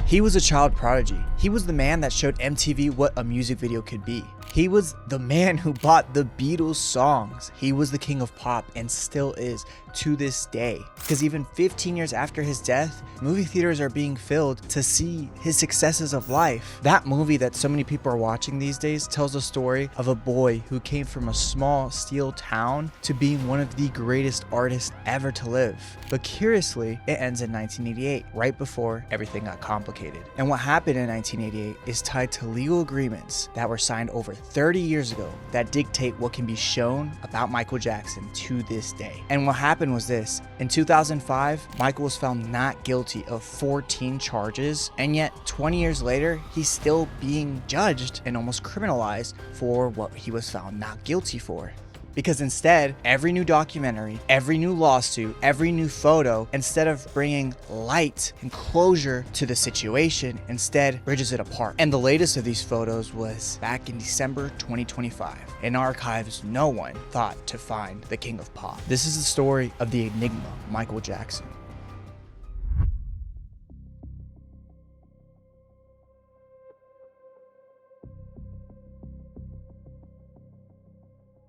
He was a child prodigy. He was the man that showed MTV what a music video could be. He was the man who bought the Beatles songs. He was the king of pop and still is to this day. Because even 15 years after his death, movie theaters are being filled to see his successes of life. That movie that so many people are watching these days tells a story of a boy who came from a small steel town to being one of the greatest artists ever to live. But curiously, it ends in 1988, right before everything got complicated. And what happened in 1988 is tied to legal agreements that were signed over 30 years ago that dictate what can be shown about Michael Jackson to this day. And what happened was this: in 2005, Michael was found not guilty of 14 charges, and yet 20 years later, he's still being judged and almost criminalized for what he was found not guilty for. Because instead, every new documentary, every new lawsuit, every new photo, instead of bringing light and closure to the situation, instead bridges it apart. And the latest of these photos was back in December 2025. In archives no one thought to find the king of pop. This is the story of the enigma, Michael Jackson.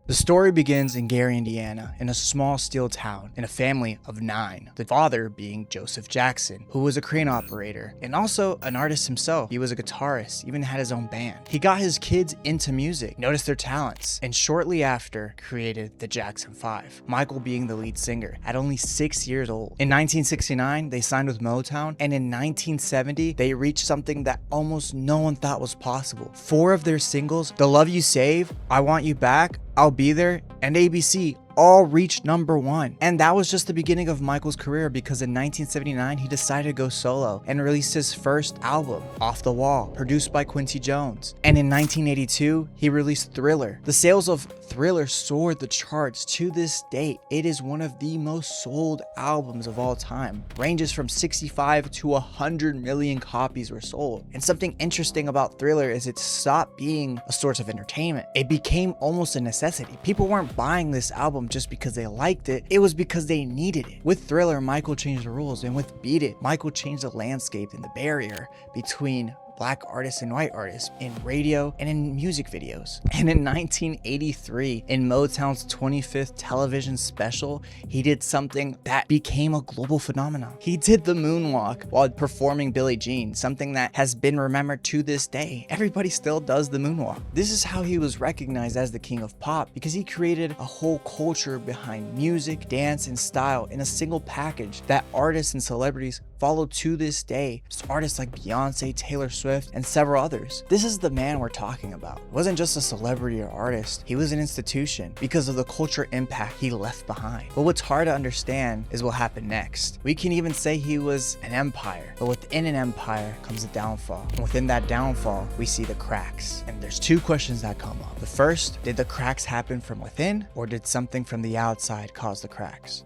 The story begins in Gary, Indiana, in a small steel town, in a family of 9. The father being Joseph Jackson, who was a crane operator and also an artist himself. He was a guitarist, even had his own band. He got his kids into music, noticed their talents, and shortly after created the Jackson 5, Michael being the lead singer at only 6 years old. In 1969, they signed with Motown, and in 1970, they reached something that almost no one thought was possible. 4 of their singles, The Love You Save, I Want You Back, I'll Be There, and ABC all reached #1. And that was just the beginning of Michael's career, because in 1979 he decided to go solo and released his first album, Off the Wall, produced by Quincy Jones. And in 1982 he released Thriller. The sales of Thriller soared the charts. To this date, it is one of the most sold albums of all time. Ranges from 65 to 100 million copies were sold. And something interesting about Thriller is it stopped being a source of entertainment. It became almost a necessity. People weren't buying this album just because they liked it, it was because they needed it. With Thriller, Michael changed the rules, and with Beat It, Michael changed the landscape and the barrier between black artists and white artists in radio and in music videos. And in 1983, in Motown's 25th television special, he did something that became a global phenomenon. He did the moonwalk while performing Billie Jean, something that has been remembered to this day. Everybody still does the moonwalk. This is how he was recognized as the king of pop, because he created a whole culture behind music, dance, and style in a single package that artists and celebrities follow to this day. Just artists like Beyonce, Taylor Swift, and several others. This is the man we're talking about. He wasn't just a celebrity or artist, he was an institution because of the cultural impact he left behind. But what's hard to understand is what happened next. We can even say he was an empire, but within an empire comes a downfall. And within that downfall, we see the cracks. And there's 2 questions that come up. The first, did the cracks happen from within, or did something from the outside cause the cracks?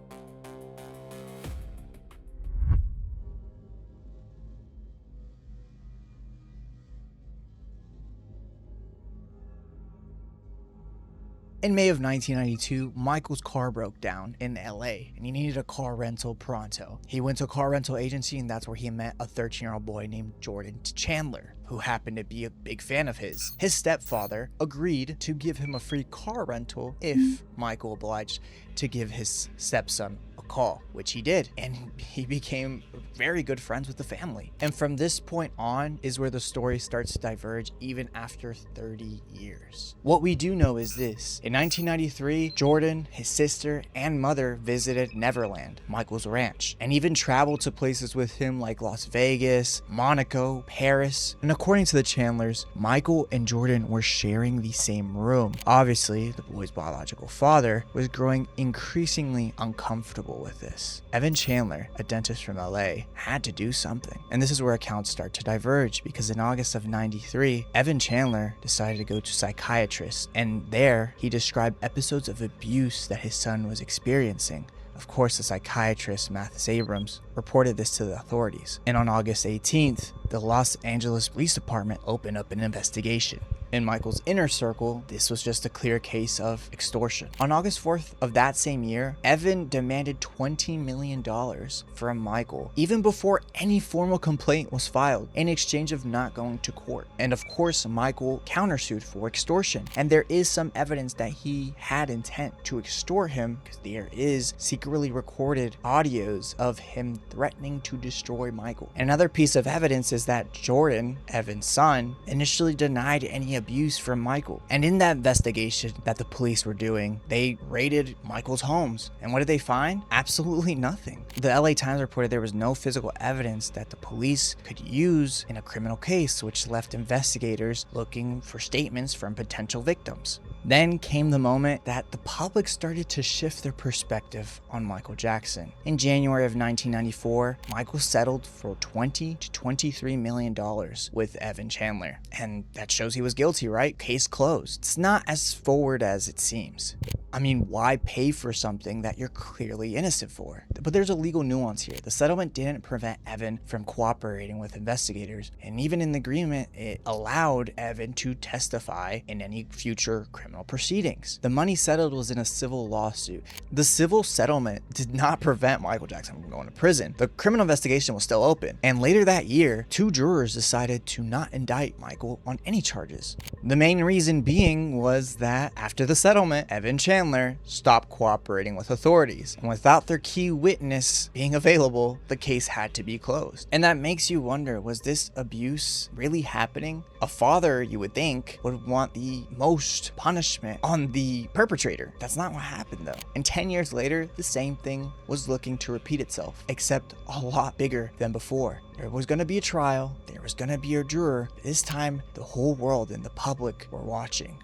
In May of 1992, Michael's car broke down in LA and he needed a car rental pronto. He went to a car rental agency, and that's where he met a 13-year-old boy named Jordan Chandler, who happened to be a big fan of his. His stepfather agreed to give him a free car rental if Michael obliged to give his stepson a call, which he did, and he became very good friends with the family. And from this point on is where the story starts to diverge, even after 30 years. What we do know is this: in 1993, Jordan, his sister, and mother visited Neverland, Michael's ranch, and even traveled to places with him like Las Vegas, Monaco, Paris. And according to the Chandlers, Michael and Jordan were sharing the same room. Obviously, the boy's biological father was growing increasingly uncomfortable with this. Evan Chandler, a dentist from LA, had to do something. And this is where accounts start to diverge, because in August of '93, Evan Chandler decided to go to psychiatrists, and there he described episodes of abuse that his son was experiencing. Of course, the psychiatrist, Mathis Abrams, reported this to the authorities. And on August 18th, the Los Angeles Police Department opened up an investigation. In Michael's inner circle, this was just a clear case of extortion. On August 4th of that same year, Evan demanded $20 million from Michael, even before any formal complaint was filed, in exchange of not going to court. And of course, Michael countersued for extortion. And there is some evidence that he had intent to extort him, because there is secretly recorded audios of him threatening to destroy Michael. Another piece of evidence is that Jordan, Evan's son, initially denied any abuse from Michael. And in that investigation that the police were doing, they raided Michael's homes. And what did they find? Absolutely nothing. The LA Times reported there was no physical evidence that the police could use in a criminal case, which left investigators looking for statements from potential victims. Then came the moment that the public started to shift their perspective on Michael Jackson. In January of 1994, Michael settled for $20 to $23 million with Evan Chandler. And that shows he was guilty, right? Case closed. It's not as forward as it seems. I mean, why pay for something that you're clearly innocent for? But there's a legal nuance here. The settlement didn't prevent Evan from cooperating with investigators, and even in the agreement, it allowed Evan to testify in any future criminal proceedings. The money settled was in a civil lawsuit. The civil settlement did not prevent Michael Jackson from going to prison. The criminal investigation was still open, and later that year, 2 jurors decided to not indict Michael on any charges. The main reason being was that after the settlement, Evan Chandler stopped cooperating with authorities, and without their key witness being available, the case had to be closed. And that makes you wonder, was this abuse really happening? A father, you would think, would want the most punishment on the perpetrator. That's not what happened though. And 10 years later, the same thing was looking to repeat itself, except a lot bigger than before. There was going to be a trial, there was going to be a juror. This time, the whole world and the public were watching.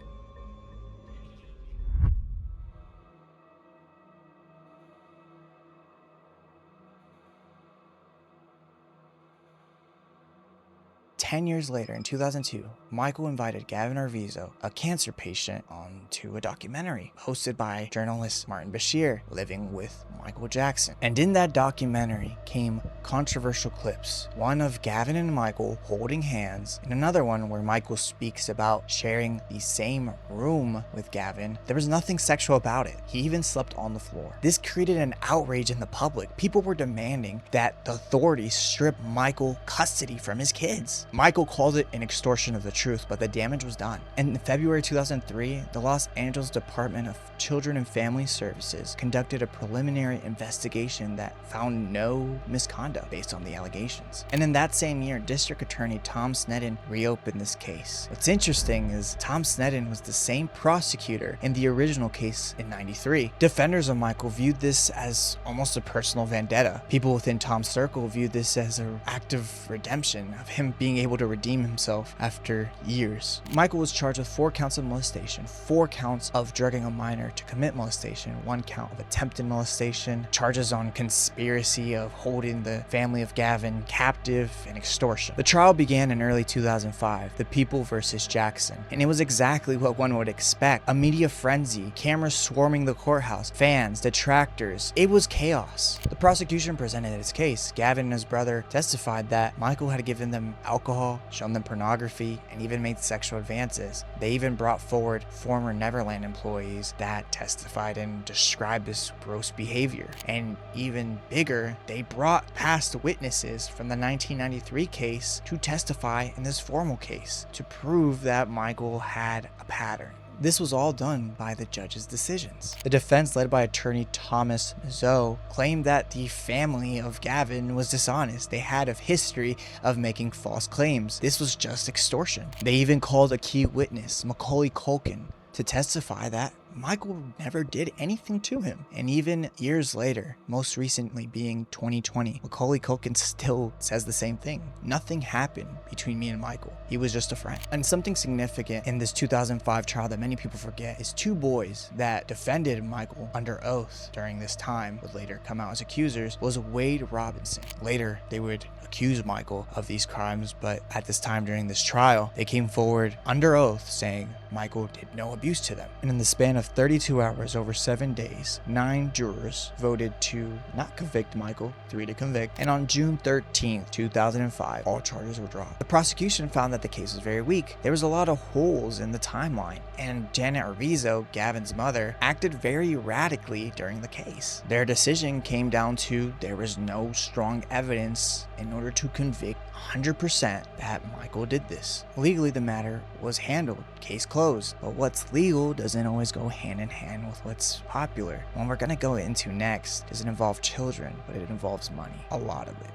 Ten years later, in 2002, Michael invited Gavin Arvizo, a cancer patient, onto a documentary hosted by journalist Martin Bashir, Living with Michael Jackson. And in that documentary came controversial clips, one of Gavin and Michael holding hands, and another one where Michael speaks about sharing the same room with Gavin. There was nothing sexual about it. He even slept on the floor. This created an outrage in the public. People were demanding that the authorities strip Michael custody from his kids. Michael called it an extortion of the truth, but the damage was done. And in February 2003, the Los Angeles Department of Children and Family Services conducted a preliminary investigation that found no misconduct based on the allegations. And in that same year, District Attorney Tom Sneddon reopened this case. What's interesting is Tom Sneddon was the same prosecutor in the original case in '93. Defenders of Michael viewed this as almost a personal vendetta. People within Tom's circle viewed this as an act of redemption, of him being able to redeem himself after years. Michael was charged with 4 counts of molestation, 4 counts of drugging a minor to commit molestation, 1 count of attempted molestation, charges on conspiracy of holding the family of Gavin captive, and extortion. The trial began in early 2005, the People versus Jackson, and it was exactly what one would expect. A media frenzy, cameras swarming the courthouse, fans, detractors. It was chaos. The prosecution presented its case. Gavin and his brother testified that Michael had given them alcohol, shown them pornography, and even made sexual advances. They even brought forward former Neverland employees that testified and described this gross behavior. And even bigger, they brought past witnesses from the 1993 case to testify in this formal case to prove that Michael had a pattern. This was all done by the judge's decisions. The defense, led by attorney Thomas Zoe, claimed that the family of Gavin was dishonest. They had a history of making false claims. This was just extortion. They even called a key witness, Macaulay Culkin, to testify that Michael never did anything to him. And even years later, most recently being 2020, Macaulay Culkin still says the same thing. Nothing happened between me and Michael. He was just a friend. And something significant in this 2005 trial that many people forget is 2 boys that defended Michael under oath during this time, would later come out as accusers, was Wade Robinson. Later, they would accuse Michael of these crimes, but at this time during this trial, they came forward under oath saying Michael did no abuse to them. And in the span of of 32 hours over 7 days, 9 jurors voted to not convict Michael, 3 to convict, and on June 13th, 2005, all charges were dropped. The prosecution found that the case was very weak. There was a lot of holes in the timeline, and Janet Arvizo, Gavin's mother, acted very erratically during the case. Their decision came down to there was no strong evidence in order to convict 100% that Michael did this. Legally, the matter was handled, case closed, but what's legal doesn't always go hand in hand with what's popular. What we're gonna go into next doesn't involve children, but it involves money, a lot of it.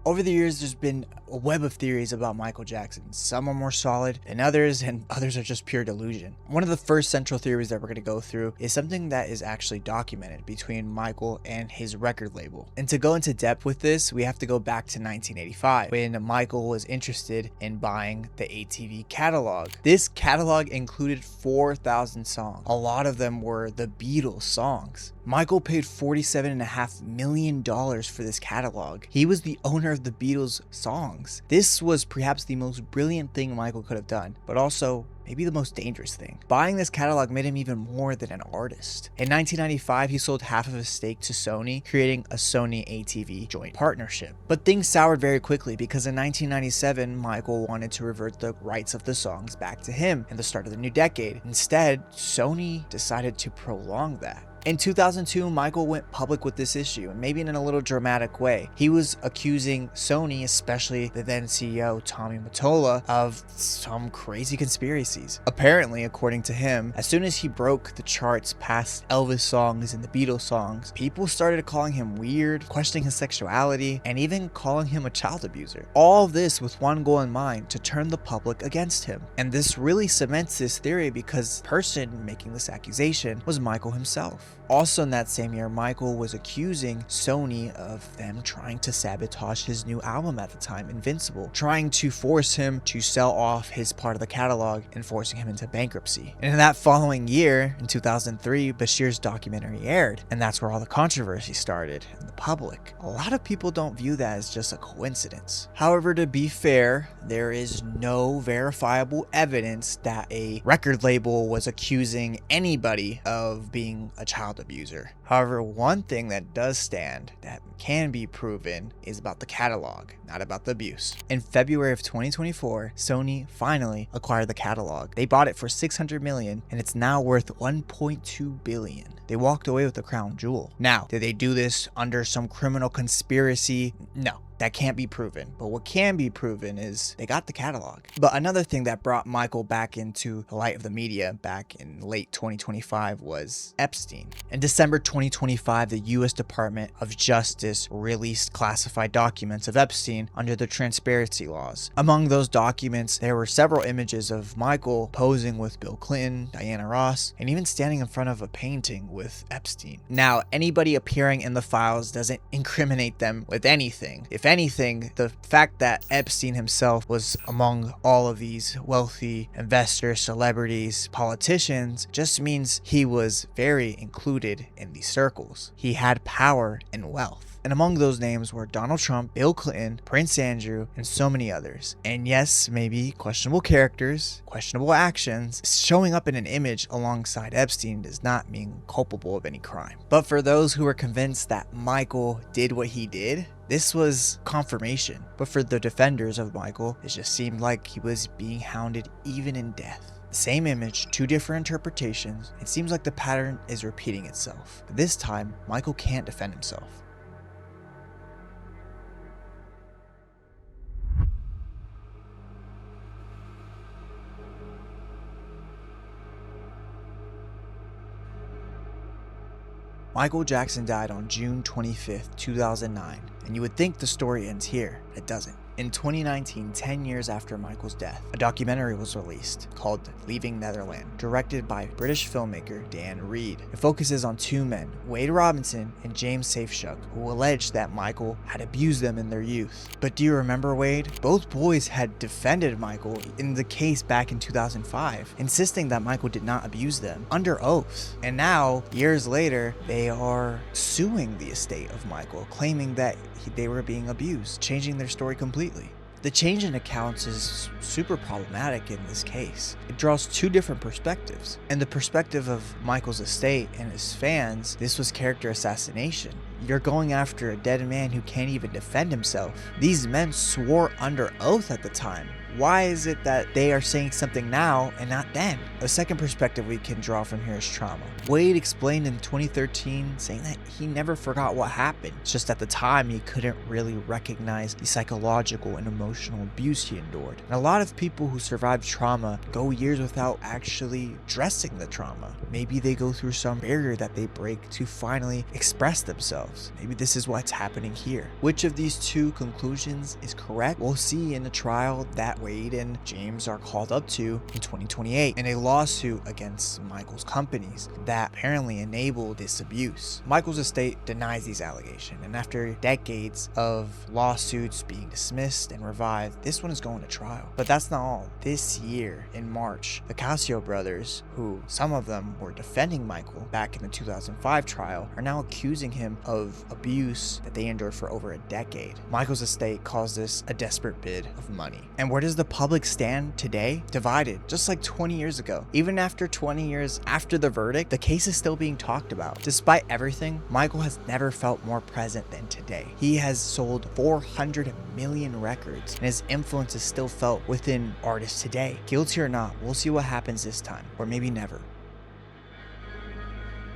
Over the years, there's been a web of theories about Michael Jackson. Some are more solid than others, and others are just pure delusion. One of the first central theories that we're going to go through is something that is actually documented between Michael and his record label. And to go into depth with this, we have to go back to 1985, when Michael was interested in buying the ATV catalog. This catalog included 4,000 songs. A lot of them were the Beatles songs. Michael paid $47.5 million for this catalog. He was the owner of the Beatles songs. This was perhaps the most brilliant thing Michael could have done, but also maybe the most dangerous thing. Buying this catalog made him even more than an artist. In 1995, he sold half of his stake to Sony, creating a Sony ATV joint partnership. But things soured very quickly because in 1997, Michael wanted to revert the rights of the songs back to him at the start of the new decade. Instead, Sony decided to prolong that. In 2002, Michael went public with this issue, and maybe in a little dramatic way. He was accusing Sony, especially the then CEO Tommy Mottola, of some crazy conspiracies. Apparently, according to him, as soon as he broke the charts past Elvis songs and the Beatles songs, people started calling him weird, questioning his sexuality, and even calling him a child abuser. All of this with one goal in mind: to turn the public against him. And this really cements this theory because the person making this accusation was Michael himself. Also in that same year, Michael was accusing Sony of them trying to sabotage his new album at the time, Invincible, trying to force him to sell off his part of the catalog and forcing him into bankruptcy. And in that following year, in 2003, Bashir's documentary aired, and that's where all the controversy started in the public. A lot of people don't view that as just a coincidence. However, to be fair, there is no verifiable evidence that a record label was accusing anybody of being a child abuser. However, one thing that does stand that can be proven is about the catalog, not about the abuse. In February of 2024, Sony finally acquired the catalog. They bought it for $600 million, and it's now worth $1.2 billion. They walked away with the crown jewel. Now, did they do this under some criminal conspiracy? No. That can't be proven, but what can be proven is they got the catalog. But another thing that brought Michael back into the light of the media back in late 2025 was Epstein. In December 2025, the US Department of Justice released classified documents of Epstein under the transparency laws. Among those documents, there were several images of Michael posing with Bill Clinton, Diana Ross, and even standing in front of a painting with Epstein. Now, anybody appearing in the files doesn't incriminate them with anything. If anything, the fact that Epstein himself was among all of these wealthy investors, celebrities, politicians, just means he was very included in these circles. He had power and wealth. And among those names were Donald Trump, Bill Clinton, Prince Andrew, and so many others. And yes, maybe questionable characters, questionable actions, showing up in an image alongside Epstein does not mean culpable of any crime. But for those who are convinced that Michael did what he did, this was confirmation. But for the defenders of Michael, it just seemed like he was being hounded even in death. Same image, two different interpretations. It seems like the pattern is repeating itself. But this time, Michael can't defend himself. Michael Jackson died on June 25th, 2009, And you would think the story ends here, but it doesn't. In 2019, 10 years after Michael's death, a documentary was released called Leaving Netherland, directed by British filmmaker Dan Reed. It focuses on two men, Wade Robinson and James Safeshuk, who alleged that Michael had abused them in their youth. But do you remember Wade? Both boys had defended Michael in the case back in 2005, insisting that Michael did not abuse them under oath. And now, years later, they are suing the estate of Michael, claiming that they were being abused, changing their story completely. The change in accounts is super problematic in this case. It draws two different perspectives. In the perspective of Michael's estate and his fans, this was character assassination. You're going after a dead man who can't even defend himself. These men swore under oath at the time. Why is it that they are saying something now and not then? A second perspective we can draw from here is trauma. Wade explained in 2013 saying that he never forgot what happened. It's just at the time he couldn't really recognize the psychological and emotional abuse he endured. And a lot of people who survive trauma go years without actually addressing the trauma. Maybe they go through some barrier that they break to finally express themselves. Maybe this is what's happening here. Which of these two conclusions is correct? We'll see in the trial that Wade and James are called up to in 2028 in a lawsuit against Michael's companies that apparently enabled this abuse. Michael's estate denies these allegations, and after decades of lawsuits being dismissed and revived, this one is going to trial. But that's not all. This year, in March, the Cascio brothers, who some of them were defending Michael back in the 2005 trial, are now accusing him of abuse that they endured for over a decade. Michael's estate calls this a desperate bid of money. And where does the public stand today? Divided, just like 20 years ago. Even after 20 years after the verdict, the case is still being talked about. Despite everything, Michael has never felt more present than today. He has sold 400 million records, and his influence is still felt within artists today. Guilty or not, we'll see what happens this time, or maybe never.